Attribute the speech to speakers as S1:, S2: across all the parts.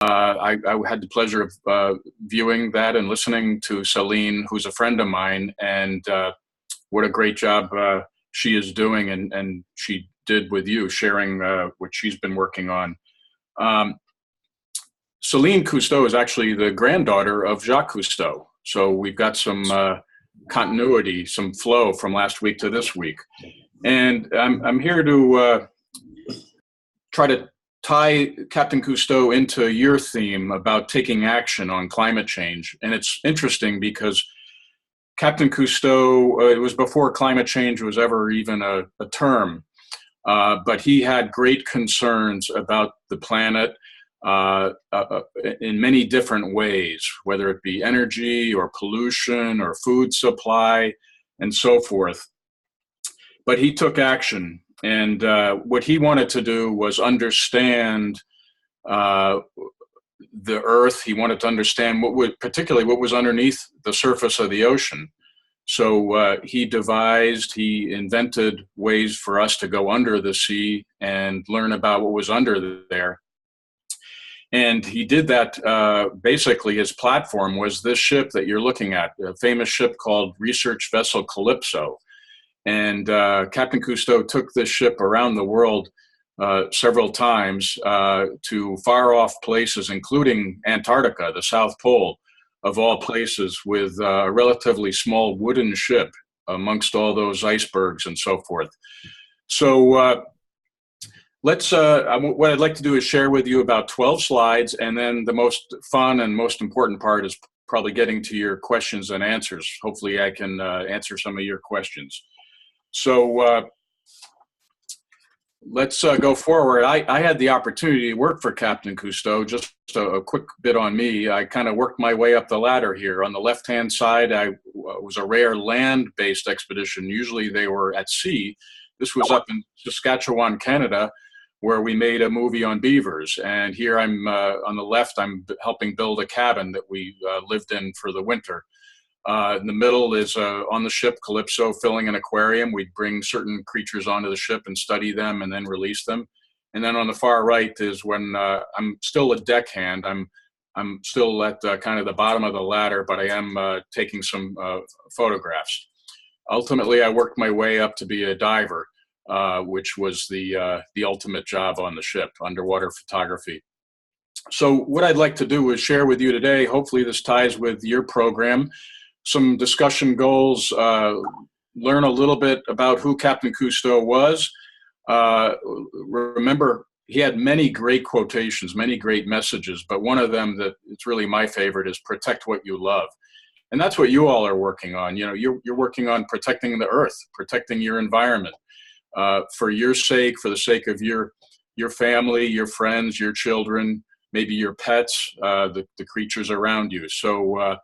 S1: I had the pleasure of viewing that and listening to Celine, who's a friend of mine, and what a great job she is doing, and she did with you, sharing what she's been working on. Celine Cousteau is actually the granddaughter of Jacques Cousteau, so we've got some continuity, some flow from last week to this week. And I'm here to try to tie Captain Cousteau into your theme about taking action on climate change. And it's interesting because Captain Cousteau, it was before climate change was ever even a term, but he had great concerns about the planet in many different ways, whether it be energy or pollution or food supply and so forth. But he took action, and what he wanted to do was understand the Earth. He wanted to understand particularly what was underneath the surface of the ocean. So he invented ways for us to go under the sea and learn about what was under there. And he did that, basically his platform was this ship that you're looking at, a famous ship called research vessel Calypso. And Captain Cousteau took this ship around the world several times to far off places, including Antarctica, the South Pole, of all places, with a relatively small wooden ship amongst all those icebergs and so forth. So what I'd like to do is share with you about 12 slides, and then the most fun and most important part is probably getting to your questions and answers. Hopefully I can answer some of your questions. So let's go forward. I had the opportunity to work for Captain Cousteau. Just a quick bit on me. I kind of worked my way up the ladder here. On the left-hand side, I was a rare land-based expedition. Usually they were at sea. This was up in Saskatchewan, Canada, where we made a movie on beavers. And here I'm on the left, I'm helping build a cabin that we lived in for the winter. In the middle is on the ship Calypso, filling an aquarium. We'd bring certain creatures onto the ship and study them and then release them. And then on the far right is when I'm still a deckhand. I'm still at kind of the bottom of the ladder, but I am taking some photographs. Ultimately, I worked my way up to be a diver, which was the ultimate job on the ship, underwater photography. So what I'd like to do is share with you today, hopefully this ties with your program, some discussion goals, learn a little bit about who Captain Cousteau was. Remember, he had many great quotations, many great messages, but one of them that it's really my favorite is protect what you love. And that's what you all are working on. You know, you're working on protecting the Earth, protecting your environment, for your sake, for the sake of your family, your friends, your children, maybe your pets, the creatures around you. So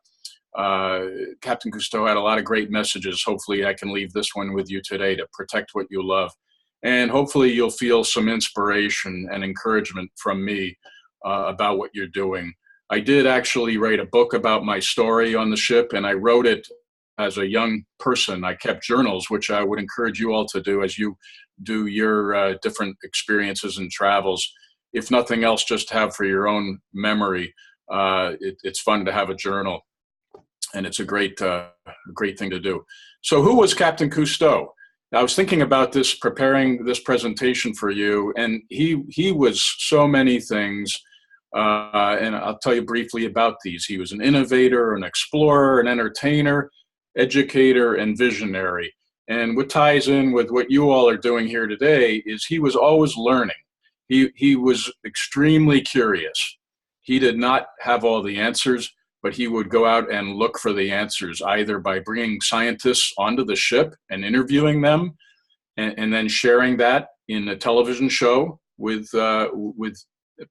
S1: Captain Cousteau had a lot of great messages. Hopefully I can leave this one with you today, to protect what you love. And hopefully you'll feel some inspiration and encouragement from me about what you're doing. I did actually write a book about my story on the ship, and I wrote it as a young person. I kept journals, which I would encourage you all to do as you do your different experiences and travels. If nothing else, just have for your own memory. It's fun to have a journal, and it's a great thing to do. So who was Captain Cousteau? I was thinking about this, preparing this presentation for you, and he was so many things, and I'll tell you briefly about these. He was an innovator, an explorer, an entertainer, educator, and visionary. And what ties in with what you all are doing here today is he was always learning. He was extremely curious. He did not have all the answers, but he would go out and look for the answers, either by bringing scientists onto the ship and interviewing them, and then sharing that in a television show with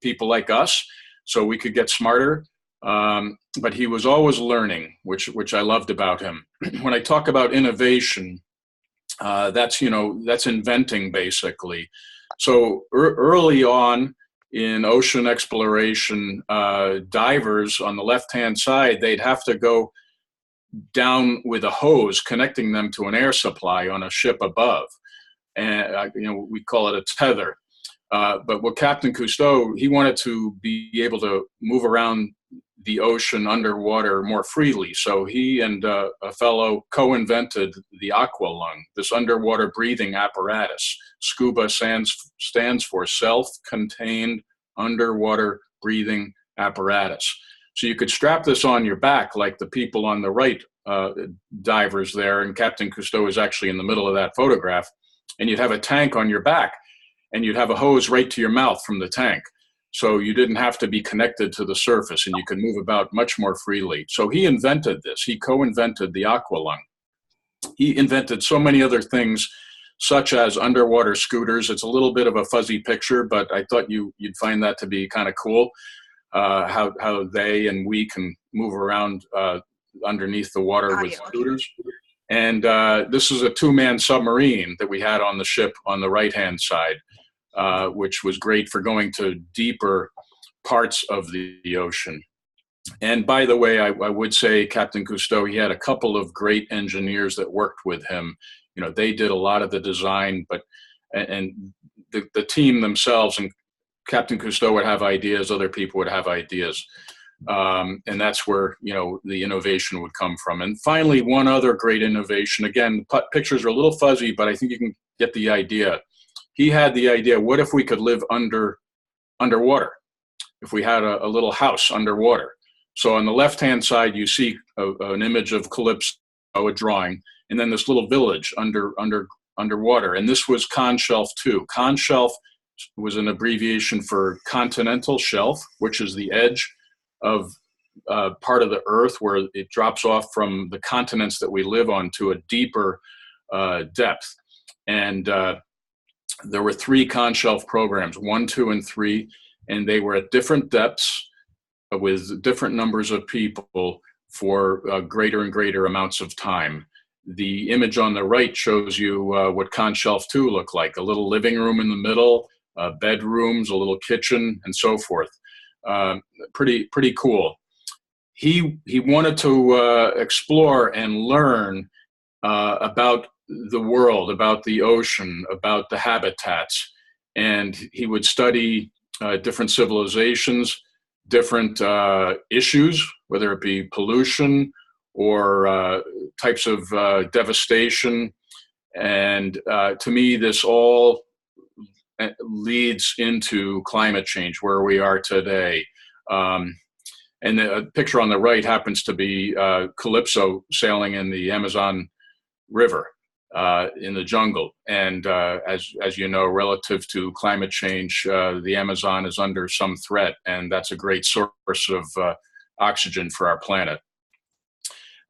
S1: people like us, so we could get smarter. But he was always learning, which I loved about him. When I talk about innovation, that's inventing, basically. So early on in ocean exploration, divers on the left-hand side, they'd have to go down with a hose connecting them to an air supply on a ship above. And we call it a tether. But with Captain Cousteau, he wanted to be able to move around the ocean underwater more freely. So he and a fellow co-invented the aqua lung, this underwater breathing apparatus. SCUBA stands for self-contained underwater breathing apparatus. So you could strap this on your back like the people on the right, divers there, and Captain Cousteau is actually in the middle of that photograph, and you'd have a tank on your back, and you'd have a hose right to your mouth from the tank. So you didn't have to be connected to the surface, and you could move about much more freely. So he invented this. He co-invented the aqua lung. He invented so many other things, such as underwater scooters. It's a little bit of a fuzzy picture, but I thought you'd find that to be kind of cool, how they and we can move around underneath the water with scooters. And this is a two-man submarine that we had on the ship on the right-hand side, which was great for going to deeper parts of the ocean. And by the way, I would say Captain Cousteau, he had a couple of great engineers that worked with him. You know, they did a lot of the design, and the team themselves, and Captain Cousteau would have ideas, other people would have ideas. And that's where, you know, the innovation would come from. And finally, one other great innovation, again, pictures are a little fuzzy, but I think you can get the idea. He had the idea, what if we could live underwater? If we had a little house underwater. So on the left-hand side, you see an image of Calypso, a drawing, and then this little village underwater. And this was Con Shelf 2. Con Shelf was an abbreviation for continental shelf, which is the edge of part of the Earth where it drops off from the continents that we live on to a deeper depth. And there were 3 Con Shelf programs, 1, 2, and 3, and they were at different depths with different numbers of people for greater and greater amounts of time. The image on the right shows you what Con Shelf 2 looked like, a little living room in the middle, bedrooms, a little kitchen, and so forth. Pretty cool. He wanted to explore and learn about the world, about the ocean, about the habitats, and he would study different civilizations, different issues, whether it be pollution or types of devastation. And to me, this all leads into climate change, where we are today. And the picture on the right happens to be Calypso sailing in the Amazon River in the jungle. And as you know, relative to climate change, the Amazon is under some threat, and that's a great source of oxygen for our planet.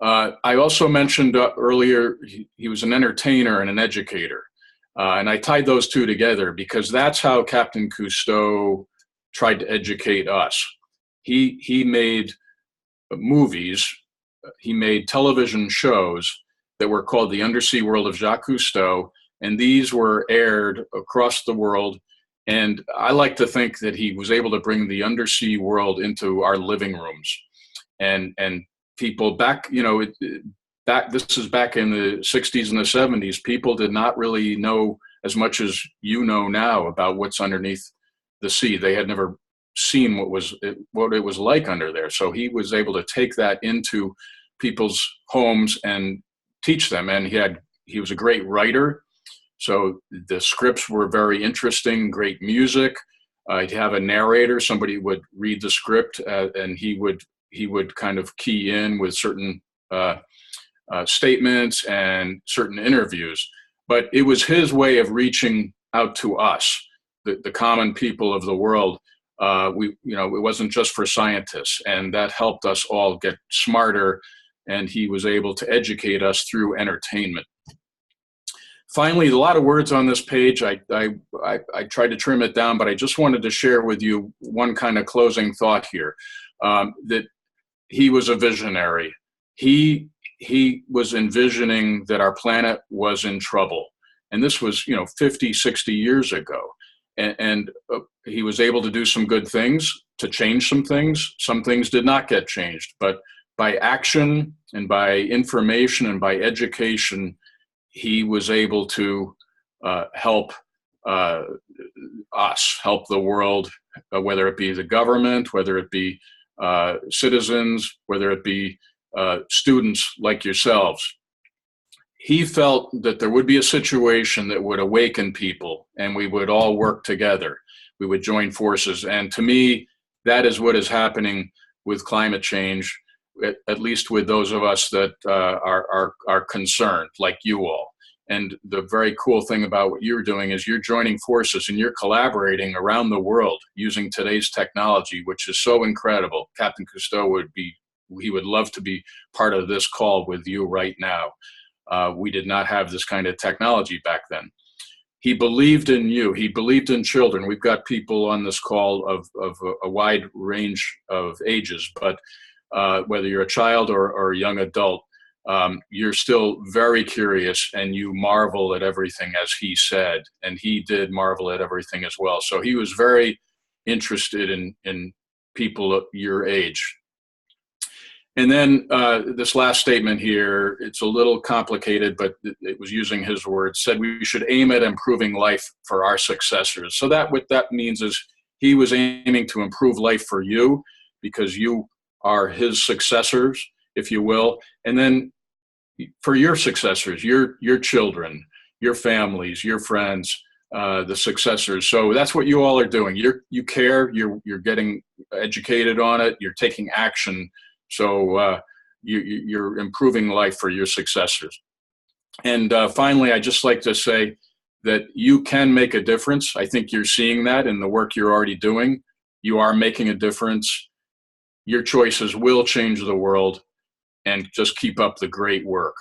S1: I also mentioned earlier, he was an entertainer and an educator. And I tied those two together because that's how Captain Cousteau tried to educate us. He made movies, he made television shows that were called The Undersea World of Jacques Cousteau, and these were aired across the world. And I like to think that he was able to bring the undersea world into our living rooms. And people back, you know, this is back in the 60s and the 70s, people did not really know as much as you know now about what's underneath the sea. They had never seen what it was like under there. So he was able to take that into people's homes and teach them. And he was a great writer. So the scripts were very interesting, great music. He'd have a narrator, somebody would read the script, and he would kind of key in with certain statements and certain interviews. But it was his way of reaching out to us, the common people of the world. It wasn't just for scientists, and that helped us all get smarter, and he was able to educate us through entertainment. Finally, a lot of words on this page. I tried to trim it down, but I just wanted to share with you one kind of closing thought here, that he was a visionary. He was envisioning that our planet was in trouble. And this was, 50, 60 years ago. And he was able to do some good things, to change some things. Some things did not get changed. But by action and by information and by education, he was able to help us, help the world, whether it be the government, whether it be citizens, whether it be students like yourselves. He felt that there would be a situation that would awaken people and we would all work together. We would join forces. And to me, that is what is happening with climate change, at least with those of us that are concerned, like you all. And the very cool thing about what you're doing is you're joining forces and you're collaborating around the world using today's technology, which is so incredible. Captain Cousteau he would love to be part of this call with you right now. We did not have this kind of technology back then. He believed in you. He believed in children. We've got people on this call of a wide range of ages, but whether you're a child or a young adult, you're still very curious and you marvel at everything, as he said, and he did marvel at everything as well. So he was very interested in people your age. And then this last statement here, it's a little complicated, but it was using his words, said we should aim at improving life for our successors. So what that means is he was aiming to improve life for you because you are his successors, if you will. And then for your successors, your children, your families, your friends, the successors. So that's what you all are doing. You care, you're getting educated on it, you're taking action. So you're improving life for your successors. And finally, I'd just like to say that you can make a difference. I think you're seeing that in the work you're already doing. You are making a difference. Your choices will change the world, and just keep up the great work.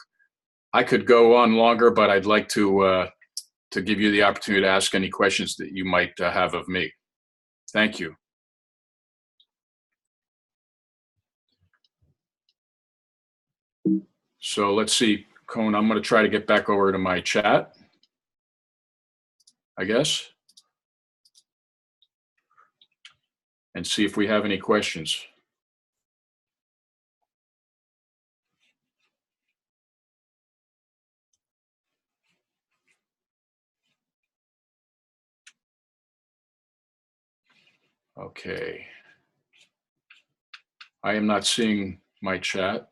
S1: I could go on longer, but I'd like to give you the opportunity to ask any questions that you might have of me. Thank you. So let's see, Cone, I'm going to try to get back over to my chat, I guess, and see if we have any questions. Okay. I am not seeing my chat.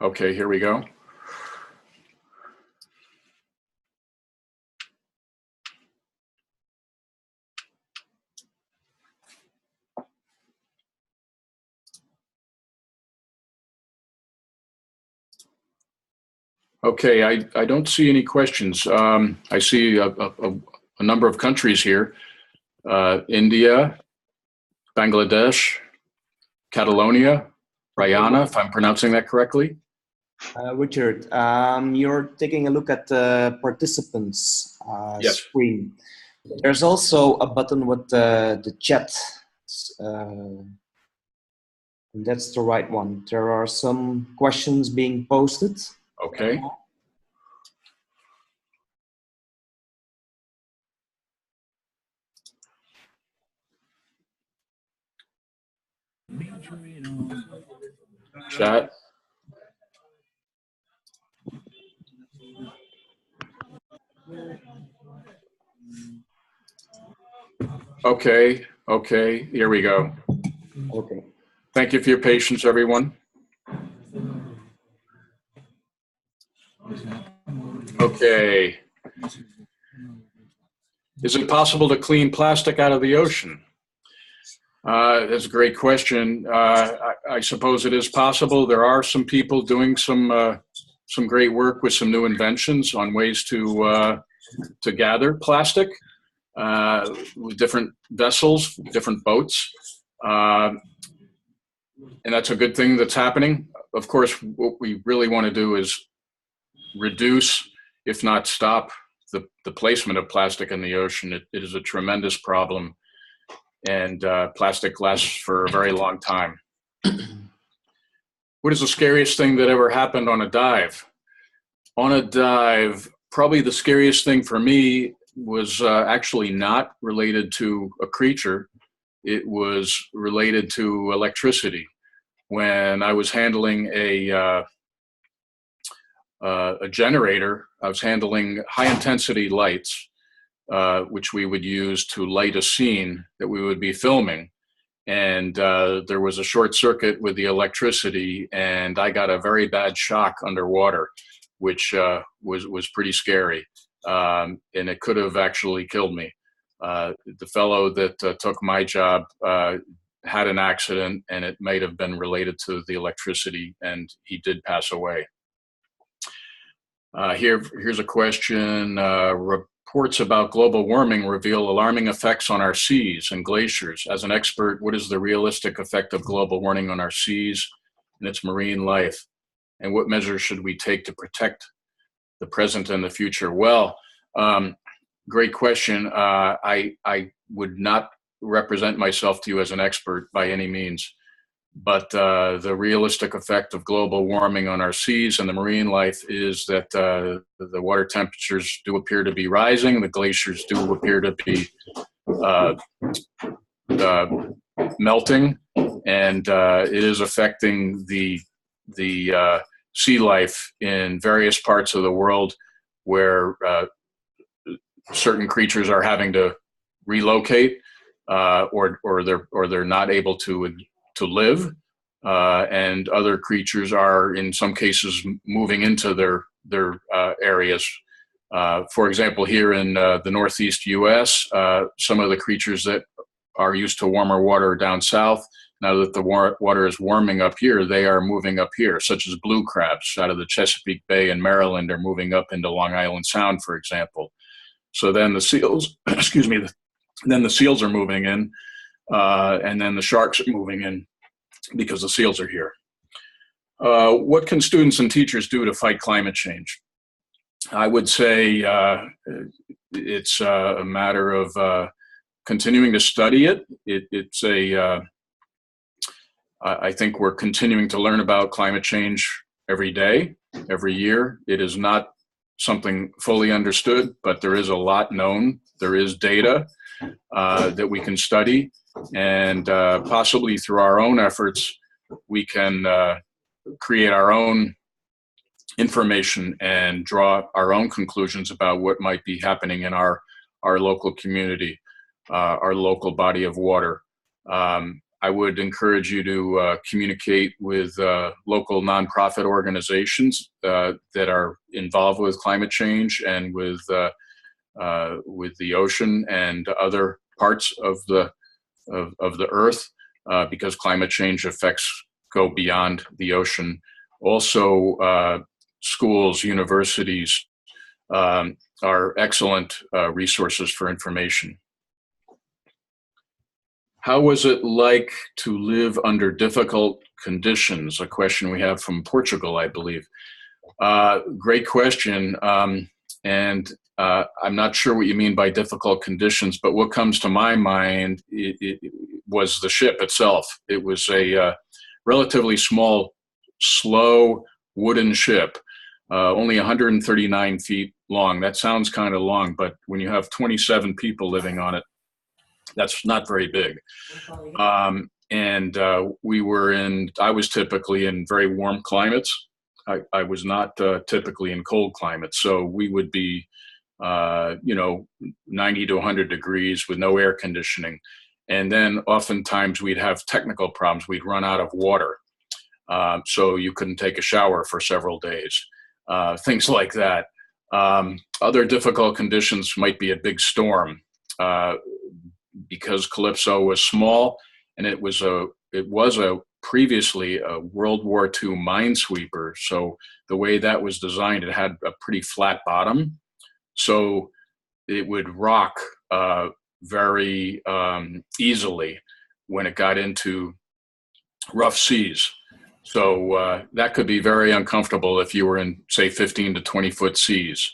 S1: Okay, here we go. Okay, I don't see any questions. I see a number of countries here. India, Bangladesh, Catalonia, Guyana, if I'm pronouncing that correctly.
S2: Richard, you're taking a look at the participants
S1: Yes.
S2: screen. There's also a button with the chat. And that's the right one. There are some questions being posted.
S1: Okay. Chat. Okay, okay, here we go.
S2: Okay.
S1: Thank you for your patience, everyone. Okay. Is it possible to clean plastic out of the ocean? That's a great question. I suppose it is possible. There are some people doing some great work with some new inventions on ways to gather plastic with different vessels, different boats. And that's a good thing that's happening. Of course, what we really want to do is reduce, if not stop, the placement of plastic in the ocean. It is a tremendous problem, and plastic lasts for a very long time. What is the scariest thing that ever happened on a dive? On a dive, probably the scariest thing for me was actually not related to a creature. It was related to electricity. when I was handling a generator. I was handling high intensity lights, which we would use to light a scene that we would be filming. And there was a short circuit with the electricity, and I got a very bad shock underwater, which was pretty scary. And it could have actually killed me. The fellow that took my job had an accident, and it might have been related to the electricity, and he did pass away. Here's a question. Reports about global warming reveal alarming effects on our seas and glaciers. As an expert, what is the realistic effect of global warming on our seas and its marine life? And what measures should we take to protect the present and the future? Well, great question. I would not represent myself to you as an expert by any means. But the realistic effect of global warming on our seas and the marine life is that the water temperatures do appear to be rising. The glaciers do appear to be melting, and it is affecting the sea life in various parts of the world where certain creatures are having to relocate, or they're not able to live, and other creatures are in some cases moving into their areas. For example, here in the Northeast US, some of the creatures that are used to warmer water down south, now that the water is warming up here, they are moving up here, such as blue crabs out of the Chesapeake Bay in Maryland are moving up into Long Island Sound, for example. So then the seals, excuse me, then the seals are moving in, and then the sharks are moving in because the seals are here. What can students and teachers do to fight climate change? I would say it's a matter of continuing to study it. I think we're continuing to learn about climate change every day, every year. It is not something fully understood, but there is a lot known. There is data that we can study. And possibly through our own efforts, we can create our own information and draw our own conclusions about what might be happening in our local community, our local body of water. I would encourage you to communicate with local nonprofit organizations that are involved with climate change and with the ocean and other parts of the earth, because climate change effects go beyond the ocean. Also, schools, universities are excellent resources for information. How was it like to live under difficult conditions? A question we have from Portugal, I believe. Great question. And I'm not sure what you mean by difficult conditions, but what comes to my mind it was the ship itself. It was a relatively small, slow wooden ship, only 139 feet long. That sounds kind of long, but when you have 27 people living on it, that's not very big. And I was typically in very warm climates. I was not typically in cold climates. So we would be 90 to 100 degrees with no air conditioning. And then oftentimes we'd have technical problems. We'd run out of water. So you couldn't take a shower for several days, things like that. Other difficult conditions might be a big storm, because Calypso was small, and it was previously a World War II minesweeper. So the way that was designed, it had a pretty flat bottom. So it would rock very easily when it got into rough seas. So that could be very uncomfortable if you were in, say, 15 to 20 foot seas.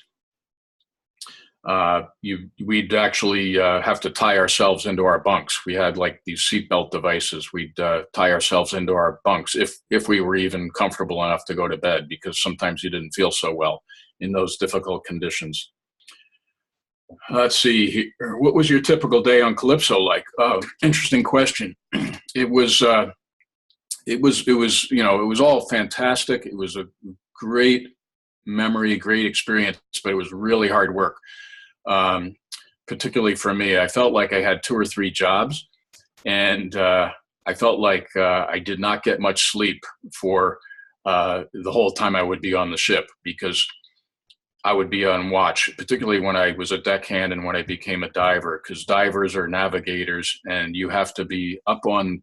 S1: We'd actually have to tie ourselves into our bunks. We had like these seatbelt devices. We'd tie ourselves into our bunks if we were even comfortable enough to go to bed, because sometimes you didn't feel so well in those difficult conditions. Let's see, what was your typical day on Calypso like? Oh, interesting question. It it was all fantastic. It was a great memory, great experience, but it was really hard work. Particularly for me, I felt like I had 2 or 3 jobs, and I felt like I did not get much sleep for the whole time I would be on the ship, because I would be on watch, particularly when I was a deckhand and when I became a diver, because divers are navigators and you have to be up on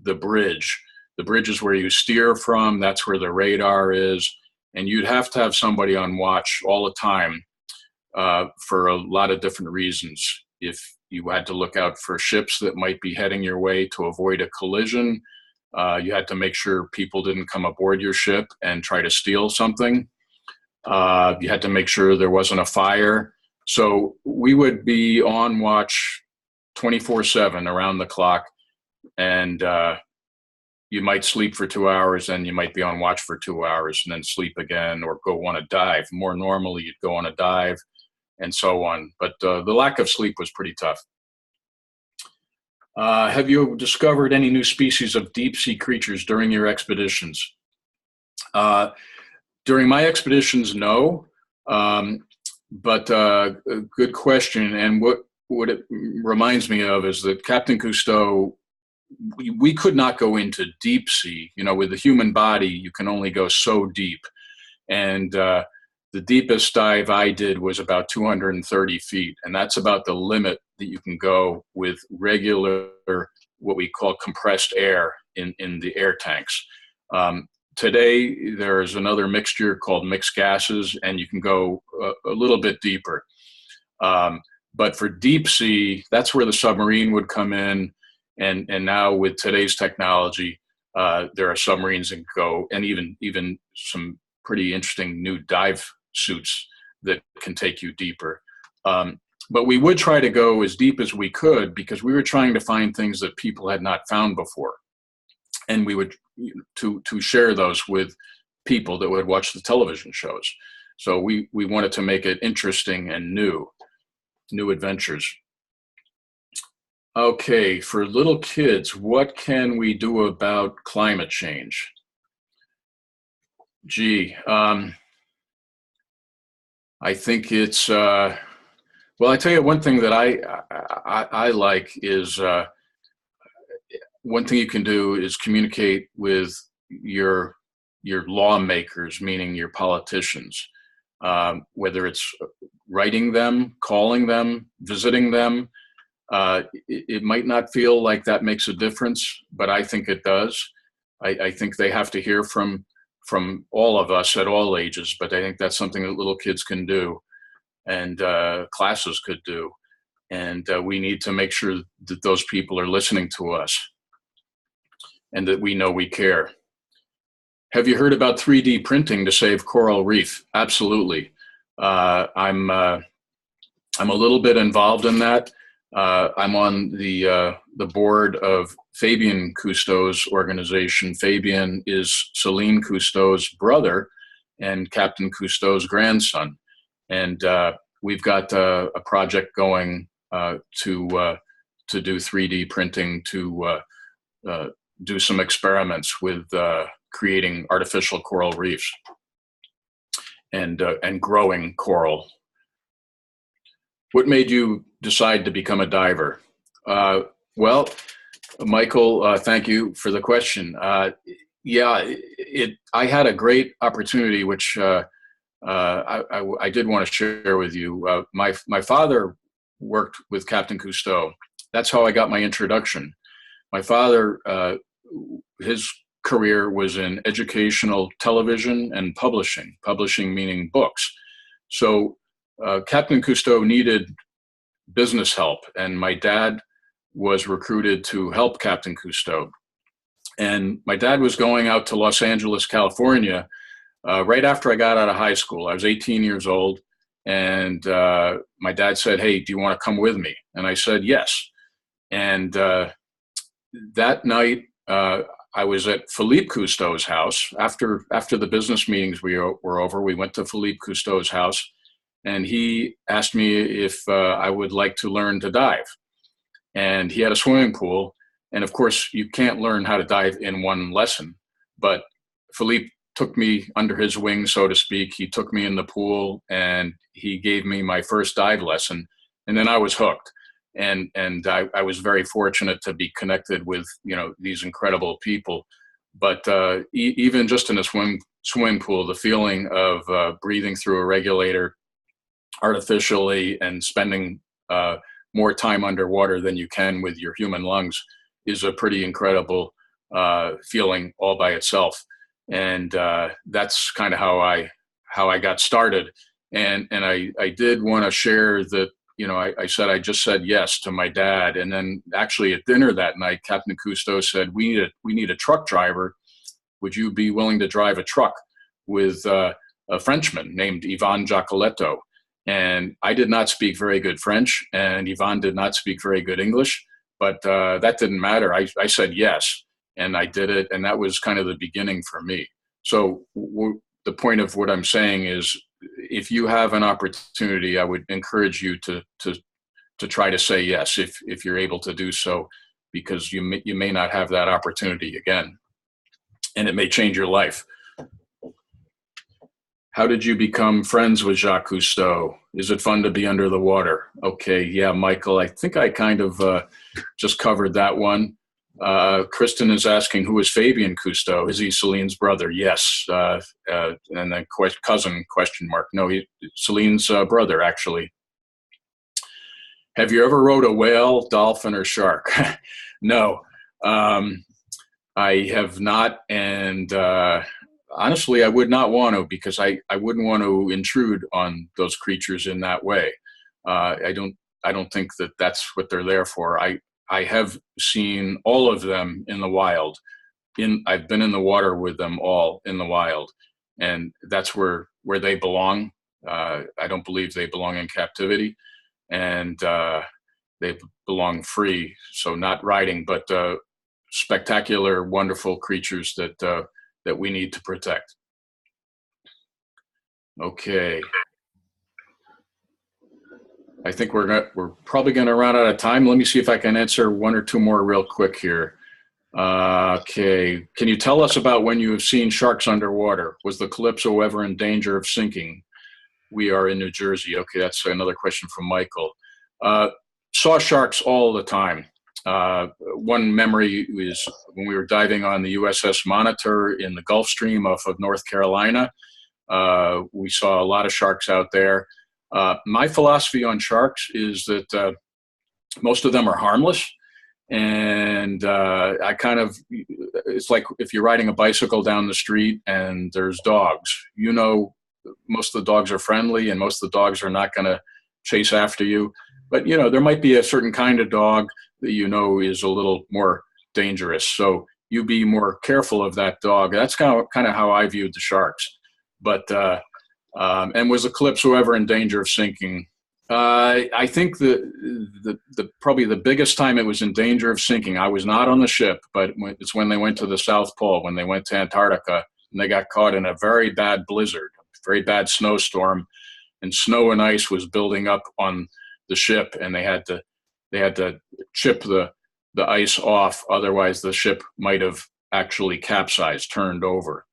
S1: the bridge. The bridge is where you steer from. That's where the radar is. And you'd have to have somebody on watch all the time for a lot of different reasons. If you had to look out for ships that might be heading your way to avoid a collision, you had to make sure people didn't come aboard your ship and try to steal something. You had to make sure there wasn't a fire. So we would be on watch 24/7 around the clock, and you might sleep for 2 hours, and you might be on watch for 2 hours and then sleep again or go on a dive. More normally, you'd go on a dive and so on. But the lack of sleep was pretty tough. Have you discovered any new species of deep sea creatures during your expeditions? During my expeditions, no. But a good question. And what it reminds me of is that Captain Cousteau, we could not go into deep sea. With the human body, you can only go so deep. And the deepest dive I did was about 230 feet. And that's about the limit that you can go with regular, what we call compressed air in the air tanks. Today, there's another mixture called mixed gases, and you can go a little bit deeper. But for deep sea, that's where the submarine would come in. And now with today's technology, there are submarines that go, and even some pretty interesting new dive suits that can take you deeper. But we would try to go as deep as we could, because we were trying to find things that people had not found before. And we would to share those with people that would watch the television shows. So we wanted to make it interesting and new adventures. Okay, for little kids, what can we do about climate change? Gee, I think it's well. I tell you, one thing that I like is. One thing you can do is communicate with your lawmakers, meaning your politicians, whether it's writing them, calling them, visiting them. It might not feel like that makes a difference, but I think it does. I think they have to hear from all of us at all ages, but I think that's something that little kids can do, and classes could do. And we need to make sure that those people are listening to us, and that we know we care. Have you heard about 3D printing to save coral reef? Absolutely. I'm a little bit involved in that. I'm on the board of Captain Cousteau's organization. Fabian is Celine Cousteau's brother and Captain Cousteau's grandson. And we've got a project going to do 3D printing to do some experiments with creating artificial coral reefs and growing coral. What made you decide to become a diver? Well, Michael, thank you for the question. Yeah, I had a great opportunity, which I did want to share with you. My father worked with Captain Cousteau. That's how I got my introduction. My father, his career was in educational television and publishing meaning books. So Captain Cousteau needed business help, and my dad was recruited to help Captain Cousteau. And my dad was going out to Los Angeles, California, right after I got out of high school. I was 18 years old, and my dad said, "Hey, do you want to come with me?" And I said, "Yes." And that night, I was at Philippe Cousteau's house. After the business meetings were over, we went to Philippe Cousteau's house, and he asked me if I would like to learn to dive. And he had a swimming pool, And of course, you can't learn how to dive in one lesson, but Philippe took me under his wing, so to speak. He took me in the pool and he gave me my first dive lesson, and then I was hooked. And I was very fortunate to be connected with, you know, these incredible people. But even just in a swimming pool, the feeling of breathing through a regulator artificially and spending more time underwater than you can with your human lungs is a pretty incredible feeling all by itself. And that's kind of how I got started. And I did want to share that, you know, I just said yes to my dad. And then actually at dinner that night, Captain Cousteau said, we need a truck driver. Would you be willing to drive a truck with a Frenchman named Ivan Giacoletto? And I did not speak very good French, and Ivan did not speak very good English, but that didn't matter. I said yes, and I did it, and that was kind of the beginning for me. So the point of what I'm saying is, if you have an opportunity, I would encourage you to try to say yes if you're able to do so, because you may not have that opportunity again, and it may change your life. How did you become friends with Jacques Cousteau? Is it fun to be under the water? Okay, yeah, Michael, I think I kind of just covered that one. Kristen is asking, who is Fabien Cousteau? Is he Celine's brother? Yes. And then cousin, question mark. No, he's Celine's brother, actually. Have you ever rode a whale, dolphin, or shark? No, I have not. And honestly, I would not want to, because I wouldn't want to intrude on those creatures in that way. I don't think that that's what they're there for. I have seen all of them in the wild. I've been in the water with them all in the wild, and that's where they belong. I don't believe they belong in captivity, and they belong free. So not riding, but spectacular, wonderful creatures that we need to protect. Okay. I think we're probably going to run out of time. Let me see if I can answer one or two more real quick here. Okay. Can you tell us about when you have seen sharks underwater? Was the Calypso ever in danger of sinking? We are in New Jersey. Okay, that's another question from Michael. Saw sharks all the time. One memory is when we were diving on the USS Monitor in the Gulf Stream off of North Carolina. We saw a lot of sharks out there. My philosophy on sharks is that most of them are harmless. And it's like if you're riding a bicycle down the street and there's dogs, you know, most of the dogs are friendly and most of the dogs are not going to chase after you. But, you know, there might be a certain kind of dog that you know is a little more dangerous. So you be more careful of that dog. That's kind of how I viewed the sharks. But, and was the Calypso ever in danger of sinking? I think probably the biggest time it was in danger of sinking, I was not on the ship, but it's when they went to the South Pole, when they went to Antarctica, and they got caught in a very bad blizzard, very bad snowstorm, and snow and ice was building up on the ship, and they had to chip the ice off, otherwise the ship might have actually capsized, turned over.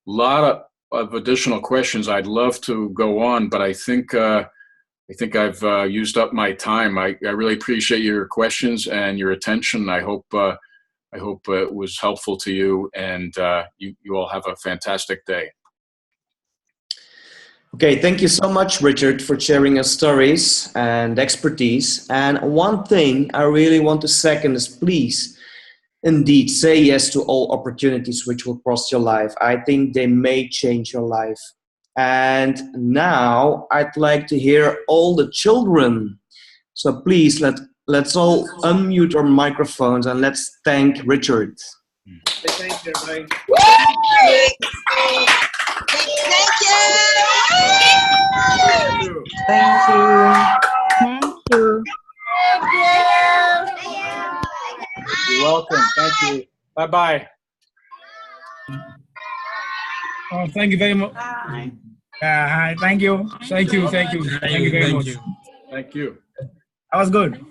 S1: A lot of additional questions. I'd love to go on, but I think I've used up my time. I really appreciate your questions and your attention. I hope it was helpful to you, and you all have a fantastic day.
S2: Okay, thank you so much, Richard, for sharing your stories and expertise. And one thing I really want to second is, please, indeed, say yes to all opportunities which will cross your life. I think they may change your life. And now I'd like to hear all the children. So please, let's all unmute our microphones and let's thank Richard. Thank you, everybody.
S3: Thank you. Thank you.
S1: You're welcome. Thank you. Bye-bye.
S4: Oh, thank you very much.
S3: Bye.
S4: Hi, thank you. Thank you very much.
S1: Thank you.
S4: That was good.